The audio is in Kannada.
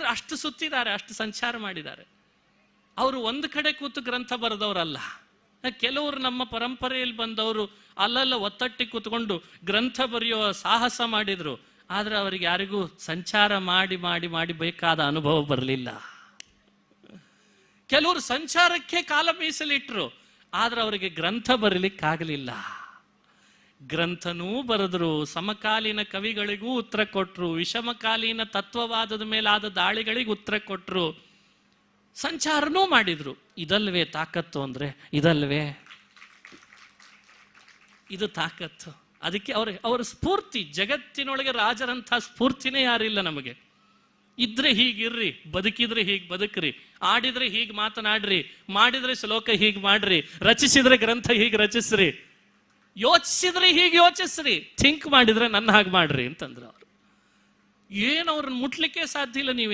ಅಷ್ಟು ಸುತ್ತಿದ್ದಾರೆ, ಅಷ್ಟು ಸಂಚಾರ ಮಾಡಿದ್ದಾರೆ. ಅವರು ಒಂದು ಕಡೆ ಕೂತು ಗ್ರಂಥ ಬರೆದವರಲ್ಲ. ಕೆಲವರು ನಮ್ಮ ಪರಂಪರೆಯಲ್ಲಿ ಬಂದವರು ಅಲ್ಲಲ್ಲ ಒತ್ತಟ್ಟಿ ಕೂತ್ಕೊಂಡು ಗ್ರಂಥ ಬರೆಯುವ ಸಾಹಸ ಮಾಡಿದ್ರು. ಆದ್ರೆ ಅವರಿಗೆ ಯಾರಿಗೂ ಸಂಚಾರ ಮಾಡಿ ಮಾಡಿ ಮಾಡಿ ಬೇಕಾದ ಅನುಭವ ಬರಲಿಲ್ಲ. ಕೆಲವರು ಸಂಚಾರಕ್ಕೆ ಕಾಲ ಮೀಸಲಿಟ್ರು, ಆದ್ರೆ ಅವರಿಗೆ ಗ್ರಂಥ ಬರಲಿಕ್ಕಾಗಲಿಲ್ಲ. ಗ್ರಂಥನೂ ಬರೆದ್ರು, ಸಮಕಾಲೀನ ಕವಿಗಳಿಗೂ ಉತ್ತರ ಕೊಟ್ರು, ವಿಷಮಕಾಲೀನ ತತ್ವವಾದದ ಮೇಲಾದ ದಾಳಿಗಳಿಗೆ ಉತ್ತರ ಕೊಟ್ರು, ಸಂಚಾರನೂ ಮಾಡಿದ್ರು. ಇದಲ್ವೇ ತಾಕತ್ತು ಅಂದ್ರೆ? ಇದಲ್ವೇ ಇದು ತಾಕತ್ತು? ಅದಕ್ಕೆ ಅವರ ಸ್ಫೂರ್ತಿ, ಜಗತ್ತಿನೊಳಗೆ ರಾಜರಂಥ ಸ್ಫೂರ್ತಿನೇ ಯಾರಿಲ್ಲ ನಮಗೆ. ಇದ್ರೆ ಹೀಗಿರ್ರಿ, ಬದುಕಿದ್ರೆ ಹೀಗೆ ಬದುಕ್ರಿ, ಆಡಿದ್ರೆ ಹೀಗೆ ಮಾತನಾಡ್ರಿ, ಮಾಡಿದ್ರೆ ಶ್ಲೋಕ ಹೀಗೆ ಮಾಡ್ರಿ, ರಚಿಸಿದ್ರೆ ಗ್ರಂಥ ಹೀಗೆ ರಚಿಸ್ರಿ, ಯೋಚಿಸಿದ್ರೆ ಹೀಗೆ ಯೋಚಿಸ್ರಿ, ಥಿಂಕ್ ಮಾಡಿದ್ರೆ ನನ್ನ ಹಾಗೆ ಮಾಡ್ರಿ ಅಂತಂದ್ರು ಅವರು. ಏನು ಅವ್ರನ್ನ ಮುಟ್ಲಿಕ್ಕೆ ಸಾಧ್ಯ ಇಲ್ಲ ನೀವು.